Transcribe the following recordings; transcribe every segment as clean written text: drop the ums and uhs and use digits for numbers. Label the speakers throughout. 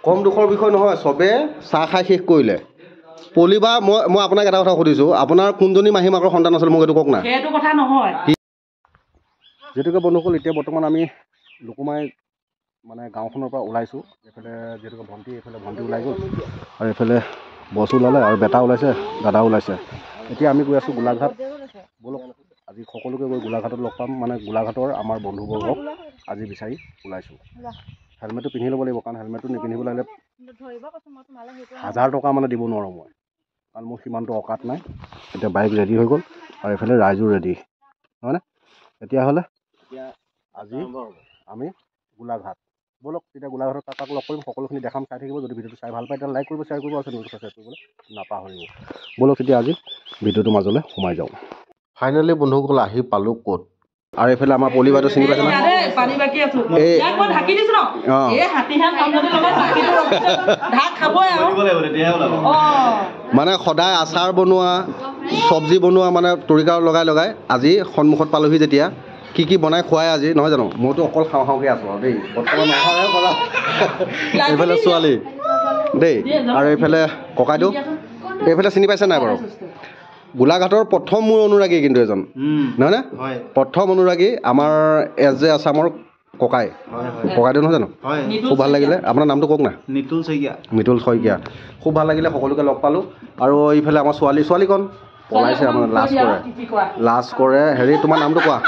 Speaker 1: কম দুখৰ বিষয় নহয়, চবে চাহ খাই শেষ কৰিলে। পলিবা মই আপোনাক এটা কথা সুধিছোঁ, আপোনাৰ কোনজনী মাহী মাকৰ সন্তান আছিল মোক এইটো কওক না।
Speaker 2: সেইটো কথা নহয়।
Speaker 1: যিহেতুকে বন্ধুসকল এতিয়া বৰ্তমান আমি লুকুমাই মানে গাঁওখনৰ পৰা ওলাইছোঁ। এইফালে যিহেতুকে ভণ্টি ওলাই গ'ল আৰু এইফালে বছ ওলালে আৰু বেটা ওলাইছে, দাদা ওলাইছে। এতিয়া আমি গৈ আছোঁ গোলাঘাট। ব'লক আজি সকলোকে গৈ গোলাঘাটত লগ পাম। মানে গোলাঘাটৰ আমাৰ বন্ধুবৰ্গক আজি বিচাৰি ওলাইছোঁ। হেলমেটটো পিন্ধি ল'ব লাগিব, কাৰণ হেলমেটটো নিপিন্ধিবলৈ হ'লে 1000 টকা মানে দিব নোৱাৰোঁ মই, কাৰণ মোৰ সিমানটো অকাত নাই। এতিয়া বাইক ৰেডি হৈ গ'ল আৰু এইফালে ৰাইজো ৰেডি, হয়নে? তেতিয়াহ'লে আজি আমি গোলাঘাট। ব'লক তেতিয়া গোলাঘাটত কাক লগ কৰিম, সকলোখিনি দেখাম, চাই থাকিব। যদি ভিডিঅ'টো চাই ভাল পায় তেতিয়া লাইক কৰিব, শ্বেয়াৰ কৰিব, আৰু চেনেলটো ছাবস্ক্ৰাইব কৰিবলৈ নাপাহৰিব। ব'লক তেতিয়া আজি ভিডিঅ'টোৰ মাজলৈ সোমাই যাওঁ। ফাইনেলি বন্ধুসকল আহি পালোঁ ক'ত, আৰু এইফালে আমাৰ পলি বাইদেউ চিনি পাইছে মানে সদায় আচাৰ বনোৱা, চব্জি বনোৱা, মানে তৰিকা লগাই আজি সন্মুখত পালোহি যেতিয়া কি বনাই খুৱাই আজি, নহয় জানো? মইতো অকল খাওঁকৈ আছোঁ আৰু দেই, বৰ্তমান এইফালে ছোৱালী দেই, আৰু এইফালে ককাইদেউ। এইফালে চিনি পাইছে নাই বাৰু? গোলাঘাটৰ প্ৰথম মোৰ অনুৰাগী কিন্তু এজন, নহয়নে? প্ৰথম অনুৰাগী আমাৰ এজ এ আছামৰ ককাইদেউ, নহয় জানো? খুব ভাল লাগিলে। আপোনাৰ নামটো কওক না। মিতুল শইকীয়া। খুব ভাল লাগিলে, সকলোকে লগ পালোঁ। আৰু এইফালে আমাৰ ছোৱালীকণ পলাইছে, আপোনাৰ লাজ কৰে। হেৰি তোমাৰ নামটো কোৱা,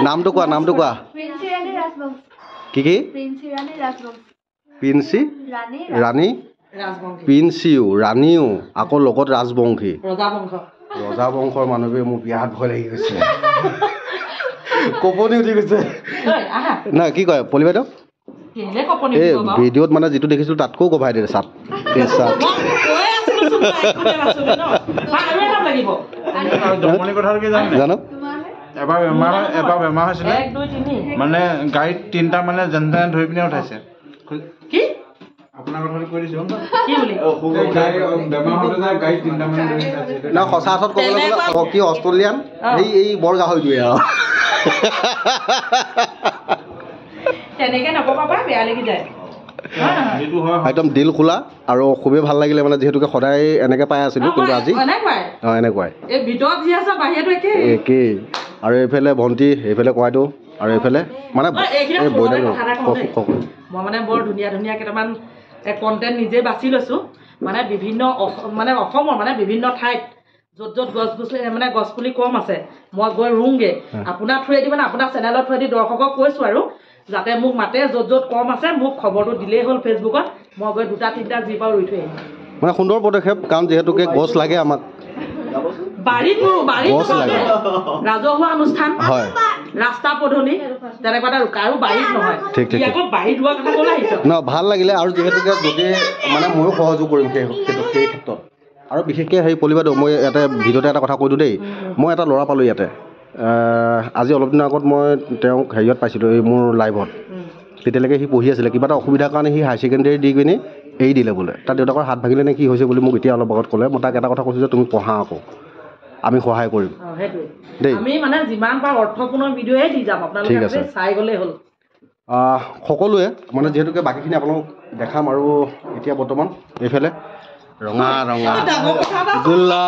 Speaker 1: নামটো কোৱা। কি প্ৰিন্সি ৰাণী, প্ৰিন্সিও ৰাণীও, আকৌ লগত ৰাজবংশী, ৰজাবংশৰ মানুহবোৰে মোৰ বিয়াত ভয় লাগি গৈছে, কপনি উঠি গৈছে। নাই কি কয় পলি বাইদেউ, এই ভিডিঅ'ত মানে যিটো দেখিছিলোঁ তাতকৈও কভাই দিয়ে চাট। জানো
Speaker 3: এবাৰ বেমাৰ হৈছিলে, মানে গাড়ীত 3টা মানে যেনে তেনে ধৰি পিনে উঠাইছে। আপোনাৰ কথাটো কৈ দিছোঁ,
Speaker 1: সঁচা অৰ্থত ক'বলৈ গ'লে কি অষ্ট্ৰেলিয়ান এই বৰ গাহৰিটোৱে আৰু একদম দিল খোলা আৰু খুবেই ভাল লাগিলে। মানে যিহেতুকে সদায় এনেকৈ পাই আছিলোঁ, কিন্তু আজি এনেকুৱাই একেই। আৰু এইফালে ভণ্টি, এইফালে ককাইদেউ, আৰু এইফালে মানে
Speaker 2: মই মানে বৰ ধুনীয়া কেইটামান কণ্টেণ্ট নিজে বাছি লৈছোঁ। মানে বিভিন্ন অসমৰ মানে বিভিন্ন ঠাইত য'ত গছ পুলি কম আছে, মই গৈ ৰুংগে। আপোনাৰ থ্ৰুৱেদি মানে আপোনাৰ চেনেলৰ থ্ৰুৱেদি দৰ্শকক কৈছোঁ আৰু যাতে মোক মাতে, য'ত কম আছে মোক খবৰটো দিলেই হ'ল ফেচবুকত, মই গৈ 2-3টা যি পাওঁ ৰুই থৈ আহিম।
Speaker 1: মানে সুন্দৰ পদক্ষেপ, কাৰণ যিহেতুকে গছ লাগে আমাক, গছ লাগে।
Speaker 2: ৰাজহুৱা অনুষ্ঠান, ৰাস্তা পদূলি তেনেকুৱা এটা কাৰো বাৰীত নহয়।
Speaker 1: ঠিক ন, ভাল লাগিলে। আৰু যিহেতুকে যদি মানে ময়ো সহযোগ কৰিম সেই ক্ষেত্ৰত। আৰু বিশেষকৈ হেৰি পলি বাইদেউ, মই ইয়াতে ভিডিঅ'তে এটা কথা কৈ দিওঁ দেই। মই এটা ল'ৰা পালোঁ ইয়াতে, আজি অলপ দিনৰ আগত মই তেওঁক হেৰিয়ত পাইছিলোঁ, এই মোৰ লাইভত। তেতিয়ালৈকে সি পঢ়ি আছিলে, কিবা এটা অসুবিধাৰ কাৰণে সি হায়াৰ ছেকেণ্ডেৰী দি কিনে এৰি দিলে বোলে। তাৰ দেউতাকৰ হাত ভাঙিলে নে কি হৈছে বুলি মোক এতিয়া অলপ আগত ক'লে। মই তাক এটা কথা কৈছোঁ যে তুমি পঢ়া আকৌ, আমি সহায় কৰিম দেই।
Speaker 2: আমি মানে যিমান পাৰোঁ অৰ্থপূৰ্ণ ভিডিঅ'য়ে দি যাম, আপোনালোকে চাই গ'লেই হ'ল।
Speaker 1: সকলোৱে মানে যিহেতুকে বাকীখিনি আপোনালোক দেখাম। আৰু এতিয়া বৰ্তমান এইফালে ৰঙা গোল্লা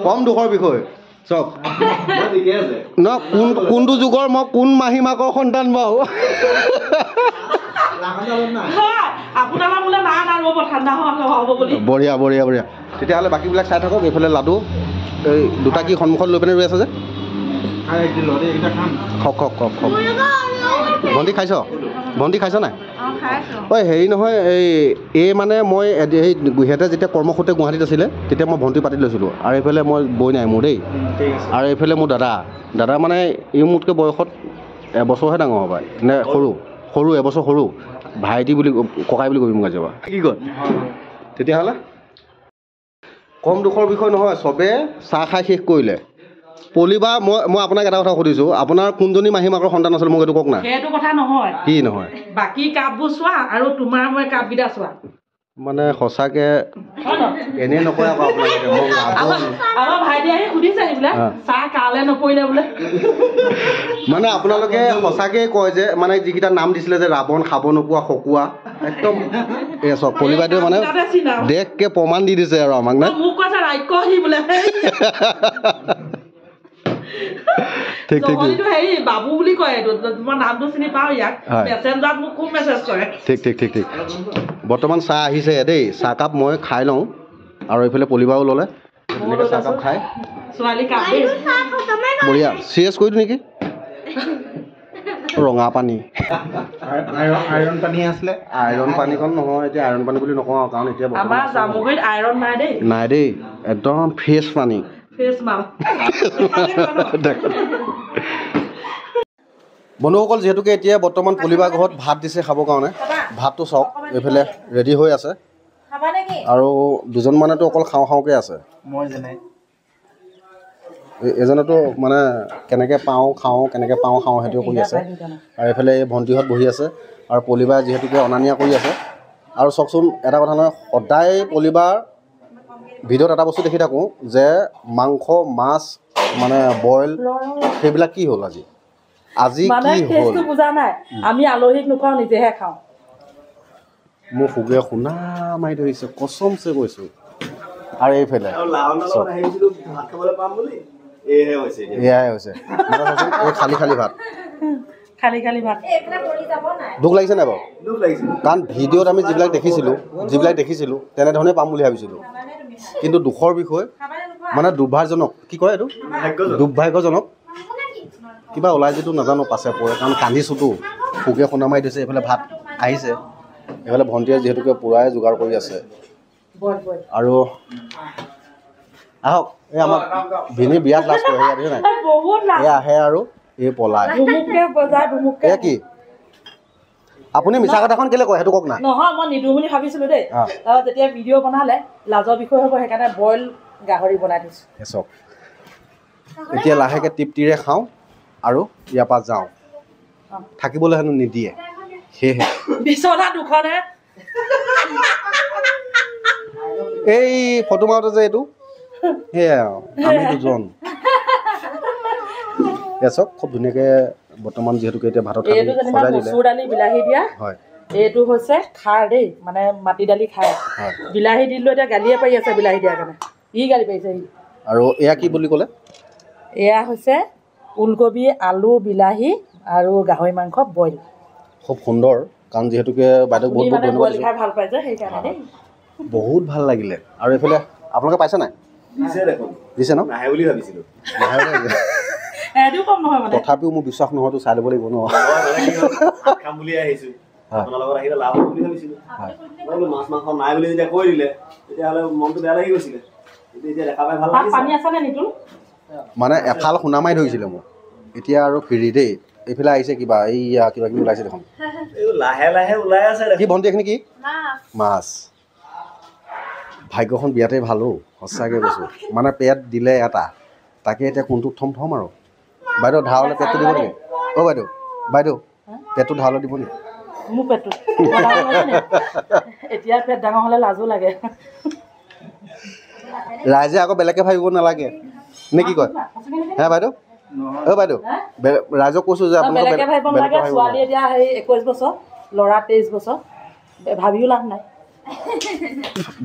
Speaker 1: কম দুখৰ বিষয় চব ন, কোনটো যুগৰ মই কোন মাহী মাকৰ সন্তান বাৰু। বঢ়িয়া। তেতিয়াহ'লে বাকীবিলাক চাই থাকক। এইফালে লাডু, এই দুটা কি সন্মুখত লৈ পিনে ৰৈ আছে যে, খাওক। ভণ্টি খাইছ নাই? ঐ হেৰি নহয়, এই মানে মই সিহঁতে যেতিয়া কৰ্মসূত্ৰে গুৱাহাটীত আছিলে তেতিয়া মই ভণ্টি পাতি লৈছিলোঁ। আৰু এইফালে মই বৈ নাই মোৰ দেই। আৰু এইফালে মোৰ দাদা মানে ই মোতকৈ বয়সত এবছৰহে ডাঙৰ হ'ব পাৰে, নে সৰু এবছৰ সৰু। ভাইটি বুলি ককাই বুলি কবি মোক আজি পৰা, কি কয়? তেতিয়াহ'লে কম দুখৰ বিষয় নহয়, চবে চাহ খাই শেষ কৰিলে। পলিবা মই আপোনাক এটা কথা সুধিছোঁ, আপোনাৰ কোনজনী মাহী মাকৰ সন্তান আছিল মোক এইটো কওক না।
Speaker 2: সেইটো কথা নহয়।
Speaker 1: কি নহয়?
Speaker 2: বাকী কাপবোৰ চোৱা আৰু তোমাৰ মই কাপকেইটা চোৱা।
Speaker 1: মানে সঁচাকৈ
Speaker 2: হয় ন
Speaker 1: এনেই নকয় আকৌ আপোনালোকে মোক
Speaker 2: আমাৰ ভাইটি আহি সুধিছে নি বোলে চাহ কালে নপৰিলে বোলে
Speaker 1: মানে আপোনালোকে সঁচাকৈ কয় যে মানে যিকেইটা নাম দিছিলে যে ৰাৱণ খাব নোপোৱা খকুৱা একদম এই চব পলি বাইদেৱে মানে দেশকে প্ৰমাণ দি দিছে আৰু আমাক নে
Speaker 2: মোক কৈছে ৰাক্ষসী বোলে
Speaker 1: ঠিক ঠিক ঠিক
Speaker 2: হেৰি বাবু বুলি কয় এইটো তোমাৰ নামটো চিনি পাওঁ ইয়াক মেছেঞ্জাৰত মোক খুব মেছেজ কৰে
Speaker 1: ঠিক ঠিক ঠিক ঠিক বৰ্তমান চাহ আহিছে দেই চাহকাপ মই খাই লওঁ আৰু এইফালে পলিবাৰো ল'লে ধুনীয়াকৈ চাহকাপ খাই
Speaker 2: ছোৱালী কাপ দেই
Speaker 1: বঢ়িয়া চিৰিয়াছ কৰি দিওঁ নেকি ৰঙা পানী
Speaker 3: আইৰণ পানী আছিলে
Speaker 1: আইৰণ পানীকণ নহয় এতিয়া আইৰণ পানী বুলি নকওঁ কাৰণ এতিয়া
Speaker 2: আমাৰ জামুগুৰিত আইৰণ নাই দেই
Speaker 1: নাই দেই একদম ফ্ৰেছ পানী
Speaker 2: ফেচ মাল
Speaker 1: বন্ধুসকল যিহেতুকে এতিয়া বৰ্তমান পলিবাৰ ঘৰত ভাত দিছে খাবৰ কাৰণে ভাতটো চাওক এইফালে ৰেডি হৈ আছে আৰু দুজনমানেতো অকল খাওঁ খাওঁকৈ আছে
Speaker 3: মই যেনে
Speaker 1: এজনেতো মানে কেনেকৈ পাওঁ খাওঁ কেনেকৈ পাওঁ খাওঁ সেইটোও কৰি আছে আৰু এইফালে এই ভণ্টিহঁত বহি আছে আৰু পলিবাৰ যিহেতুকে অনা নিয়া কৰি আছে আৰু চাওকচোন এটা কথা নহয় সদায় পলিবাৰ ভিডিঅ'ত এটা বস্তু দেখি থাকোঁ যে মাংস মাছ মানে বইল সেইবিলাক কি হ'ল আজি আজি কি হ'ল
Speaker 2: বুজা নাই আমি আলহীক নোখোৱাওঁ নিজেহে খাওঁ
Speaker 1: মোৰ সুগে শুনা মাৰি ধৰিছে কচমছে কৈছোঁ আৰু এইফালে এয়াই হৈছে এই খালী খালী ভাত
Speaker 2: খালি খালি ভাত
Speaker 1: দুখ লাগিছে নাই বাৰু কাৰণ ভিডিঅ'ত আমি যিবিলাক দেখিছিলোঁ তেনেধৰণে পাম বুলি ভাবিছিলোঁ কিন্তু দুখৰ বিষয় মানে দুৰ্ভাগ্যজনক কি কয় এইটো দুৰ্ভাগ্যজনক কিবা ওলাই যিটো নাজানো পাছে পৰে কাৰণ কান্দিছোঁতো সুকে শুনা মাৰি দিছে এইফালে ভাত আহিছে এইফালে ভণ্টিয়ে যিহেতুকে পূৰাই যোগাৰ কৰি আছে আৰু আহক এই আমাৰ ভিনি বিয়াত লাষ্ট কৰে সেয়া দেখিছে নাই এই আহে আৰু এই পলাই এয়া কি আপুনি মিছা কথাখন কেলৈ কয় সেইটো কওক না
Speaker 2: নহয় মই নিদিওঁ বুলি ভাবিছিলোঁ দেই তাৰপৰা যেতিয়া ভিডিঅ' বনালে লাজৰ বিষয় হ'ব সেইকাৰণে বইল গাহৰি বনাই দিছোঁ
Speaker 1: চক এতিয়া লাহেকৈ তৃপ্তিৰে খাওঁ আৰু ইয়াৰ পৰা যাওঁ থাকিবলৈ হেনো নিদিয়ে সেয়েহে
Speaker 2: বিচনা দুখনহে
Speaker 1: এই ফটো মাৰোঁতে যে এইটো সেয়াই আৰু আমি দুজন চক খুব ধুনীয়াকৈ বৰ্তমান যিহেতুকে এতিয়া ভাতত
Speaker 2: এইটো যেনিবা মচুৰ দালি বিলাহী দিয়া
Speaker 1: হয়
Speaker 2: এইটো হৈছে খাৰ দেই মানে মাটি দালি খাৰ বিলাহী দিলোঁ এতিয়া গালিয়ে পাৰি আছে বিলাহী দিয়াৰ কাৰণে ই গালি পাৰিছে ই
Speaker 1: আৰু এয়া কি বুলি ক'লে
Speaker 2: এয়া হৈছে ওলকবি আলু বিলাহী আৰু গাহৰি মাংস বইল
Speaker 1: খুব সুন্দৰ কাৰণ যিহেতুকে বাইদেউ বহুত বহুত ধন্যবাদ
Speaker 2: বইল খাই ভাল পাই যে সেইকাৰণে দেই
Speaker 1: বহুত ভাল লাগিলে আৰু এইফালে আপোনালোকে পাইছে নাই দিছে ন
Speaker 3: নাহে বুলি ভাবিছিলোঁ
Speaker 2: এইটো কম নহয় মানে
Speaker 1: তথাপিও মোৰ বিশ্বাস নহয়তো চাই ল'ব লাগিব ন
Speaker 3: খাম বুলি আহিছোঁ আপোনাৰ লগত আহিলে লাভ হ'ব বুলি ভাবিছিলোঁ মাছ মাংস নাই বুলি যেতিয়া কৈ দিলে তেতিয়াহ'লে মনটো বেয়া লাগি গৈছিলে এতিয়া দেখা পাই ভাল লাগিছে
Speaker 2: পানী আছেনে নিতোল
Speaker 1: মানে এফাল শুনা মাৰি ধৰিছিলে মোক এতিয়া আৰু ফিৰি দেই এইফালে আহিছে কিবা এইয়া কিবা কিবি ওলাইছে দেখোন
Speaker 3: লাহে লাহে ওলাই আছে
Speaker 1: কি ভণ্টি এইখিনি কি মাছ ভাগ্যখন বিয়াতে ভালো সঁচাকৈ কৈছোঁ মানে পেট দিলে এটা তাকে এতিয়া কোনটোত থ'ম আৰু বাইদেউ ধাৰলৈ পেটটো দিব নেকি অ' বাইদেউ পেটটো ধাৰলৈ দিব নেকি
Speaker 2: মোৰ পেটটো এতিয়া পেট ডাঙৰ হ'লে লাজো লাগে
Speaker 1: ৰাইজে আকৌ বেলেগকৈ ভাবিব নালাগে নে কি কয় হে বাইদেউ অ' বাইদেউ ৰাইজক কৈছোঁ যে
Speaker 2: বেলেগকৈ ভাবিব নালাগে ছোৱালী এতিয়া হেৰি 21 বছৰ ল'ৰা 23 বছৰ ভাবিও লাভ নাই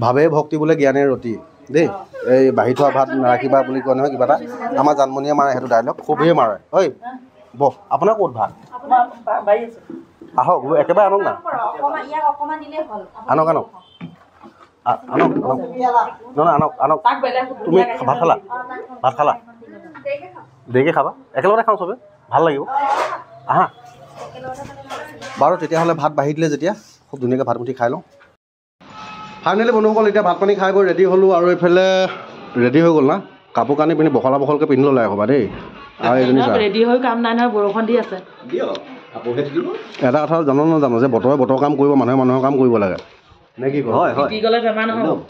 Speaker 1: ভাৱে ভক্তি বোলে জ্ঞানে ৰতি দেই এই বাঢ়ি থোৱা ভাত নাৰাখিবা বুলি কয় নহয় কিবা এটা আমাৰ জানমণিয়ে মাৰে সেইটো ডাইলগ খুবেই মাৰে ঐ বহ আপোনাৰ ক'ত ভাত আহক একেবাৰে আনক না আনক আনক তুমি ভাত খালা দেৰিকৈ খাবা একেলগতে খাওঁ চবে ভাল লাগিব আহা বাৰু তেতিয়াহ'লে ভাত বাঢ়ি দিলে যেতিয়া খুব ধুনীয়াকৈ ভাত মুঠি খাই লওঁ ফাইনেলি বন্ধুসকল এতিয়া ভাত পানী খাই বৈ ৰেডি হ'লোঁ আৰু এইফালে ৰেডি হৈ গ'ল না কাপোৰ কানি পিন্ধি বহলকৈ পিন্ধি ল'লে ক'বা দেই আৰু এইজনী
Speaker 2: ৰেডি হৈ কাম নাই নহয় বৰষুণ দি আছে
Speaker 1: এটা কথা জানো যে বতৰে বতৰ কাম কৰিব মানুহে মানুহৰ কাম কৰিব লাগে নে কি কয়
Speaker 2: গ'লে বেমাৰ নহ'ব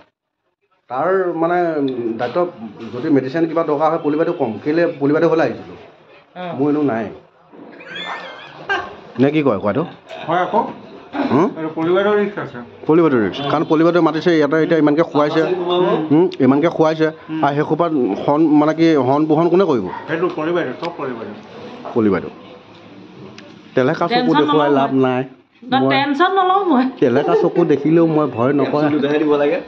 Speaker 1: তাৰ মানে দায়িত্ব যদি মেডিচিন কিবা দৰকাৰ হয় পলিবাইদেউ কম কেলৈ পলিবাইদেউ হ'লে আহিছিলোঁ মোৰ এনেও নাই নে কি কয় কোৱাটো
Speaker 3: হয় আকৌ
Speaker 1: পলিবাৰৰ ৰিক্স কাৰণ পলিবাৰে মাতিছে ইয়াতে এতিয়া ইমানকৈ খুৱাইছে আৰু সেইসোপাত হৰ্ণ মানে কি হৰ্ণ পোহণ কোনে কৰিব পলিবাৰে তেলেকা চকু দেখুৱাই লাভ নাই
Speaker 2: টেনশ্যন নলওঁ মই
Speaker 1: তেলেকা চকু দেখিলেও মই ভয় নকৰে
Speaker 3: দিব লাগে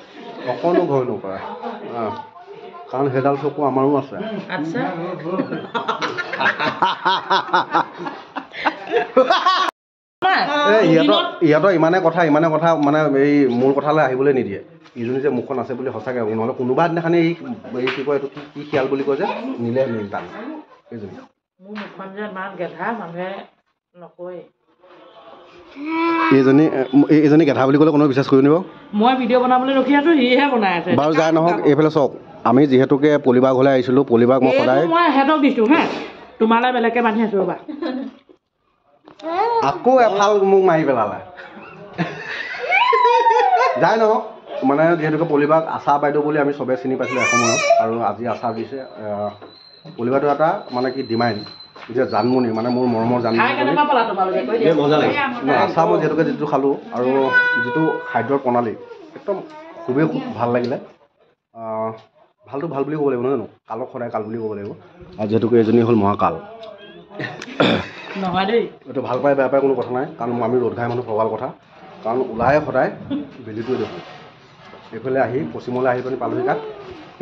Speaker 1: অকণো ভয় নকৰে কাৰণ সেইডাল চকু আমাৰো আছে
Speaker 2: আচ্ছা
Speaker 1: ইহঁতৰ ইমানে কথা মানে এই মোৰ কথালৈ আহিবলৈ নিদিয়ে ইজনী যে মুখখন আছে বুলি সঁচাকৈ নহ'লে কোনোবা দিনাখনি এই কি কয় এইটো কি খিয়াল বুলি কয় যে নিলে টান এইজনী
Speaker 2: মোৰ মুখখন যে ইমান গেধা মানুহে নকয়
Speaker 1: এইজনী গেধা বুলি ক'লে কোনোৱে বিশ্বাস কৰিব নিব
Speaker 2: মই ভিডিঅ' বনাবলৈ ৰখি আছো সিহে বনাই আছে
Speaker 1: বাৰু যাই নহওক এইফালে চাওক আমি যিহেতুকে পলিবাগ ঘৰলৈ আহিছিলোঁ পলিবাগ মই সদায়
Speaker 2: মই সিহঁতক দিছোঁ হে তোমালৈ বেলেগকৈ বান্ধি আছোঁ ৰ'বা
Speaker 1: আকৌ এফাল মোক মাৰি পেলালে যাই নহওক মানে যিহেতুকে পলিবাগ আশা বাইদেউ বুলি আমি চবেই চিনি পাইছিলোঁ এসময়ত আৰু আজি আশা দিছে পলিবাগটো এটা মানে কি ডিমাইণ্ড যে জানমণি মানে মোৰ মৰমৰ জানমণি আশা মই যিহেতুকে যিটো খালোঁ আৰু যিটো খাদ্যৰ প্ৰণালী একদম খুবেই ভাল লাগিলে ভালটো ভাল বুলি ক'ব লাগিব নহয় জানো কালক সদায় কাল বুলি ক'ব লাগিব আৰু যিহেতুকে এজনী হ'ল মহাকাল
Speaker 2: নহয় দেই
Speaker 1: এইটো ভাল পাই বেয়া পাই কোনো কথা নাই কাৰণ আমি ৰ'দ ঘাই মানুহ প্ৰবাল কথা কাৰণ ওলাই সদায় বেলিটোৱে দেখোঁ এইফালে আহি পশ্চিমলৈ আহি পিনি পালোহি তাত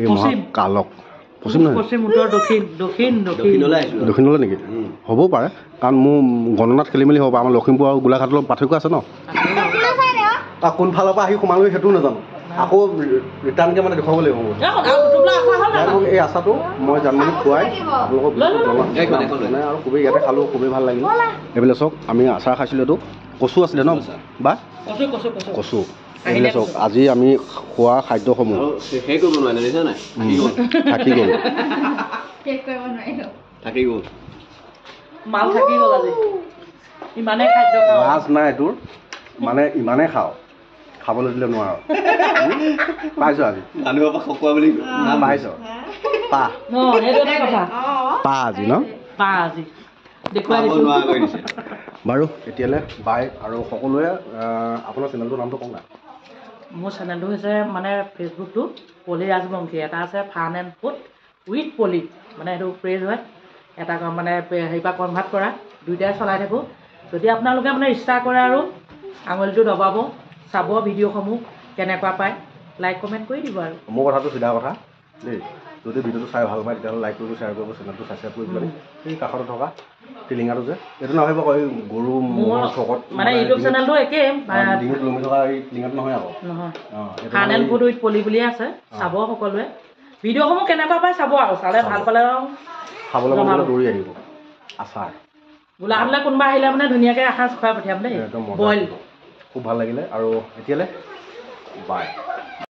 Speaker 1: এই মহাকালক পশ্চিম নহয় দক্ষিণলৈ নেকি হ'বও পাৰে কাৰণ মোৰ গণনাত খেলি মেলি হ'ব পাৰে আমাৰ লখিমপুৰ আৰু গোলাঘাটৰ পাৰ্থক্য আছে ন তাক কোনফালৰ পৰা আহি সোমালোহি সেইটোও নাজানো আকৌ ৰিটাৰ্ণকৈ মানে দেখুৱাব লাগিব মোক এই আচাৰটো মই জানমণিক খুৱাই আপোনালোকক মানে আৰু খুবেই ইয়াতে খালোঁ খুবেই ভাল লাগিল এইফালে চাওক আমি আচাৰ খাইছিলোঁ এইটো কচু আছিলে ন বা কচু এইফালে চাওক আজি আমি খোৱা খাদ্যসমূহ থাকি গ'ল লাজ নাই এইটোৰ মানে ইমানেই খাওঁ খাবলৈ দিলে নোৱাৰো পাইছ আজি পাইছ পা আজি ন বাৰু এতিয়ালৈ বাই আৰু সকলোৱে আপোনাৰ চেনেলটোৰ নামটো কওক না
Speaker 2: মোৰ চেনেলটো হৈছে মানে ফেচবুকটো পলি ৰাজবংশী এটা আছে ফান এণ্ড ফুড উইথ পলি মানে এইটো পেজ হয় এটা মানে হেৰি পৰা কনভাৰ্ট কৰা দুইটাই চলাই থাকোঁ যদি আপোনালোকে মানে ইচ্ছা কৰে আৰু আঙুলিটো দবাব চাব ভিডিঅ'সমূহ কেনেকুৱা পায় লাইক কমেণ্ট কৰি দিব আৰু
Speaker 1: মোৰ কথাটো চিধা কথা দেই যদি ভিডিঅ'টো চাই ভাল পায় তেতিয়াহ'লে লাইক কৰিব শ্বেয়াৰ কৰিব চেনেলটো ছাবস্ক্ৰাইব কৰিব পাৰি এই কাষতে থকা টিলিঙাটো যে এইটো নাভাবিব কয় গৰু ম'হৰ চকত
Speaker 2: মানে ইউটিউব চেনেলটো একেই
Speaker 1: ডিঙিত লমি থকা এই টিলিঙাটো নহয় আকৌ
Speaker 2: নহয় ফান এণ্ড ফুড উইথ পলি বুলিয়ে আছে চাব সকলোৱে ভিডিঅ'সমূহ কেনেকুৱা পায় চাব আৰু চালে ভাল পালে আৰু
Speaker 1: খাবলৈ মন গ'লে দৌৰি আহিব আচাৰ
Speaker 2: গোলাঘাটলৈ কোনোবা আহিলে মানে ধুনীয়াকৈ এসাঁজ খুৱাই পঠিয়াম দেই বইল
Speaker 1: খুব ভাল লাগিলে আৰু এতিয়ালৈ বাই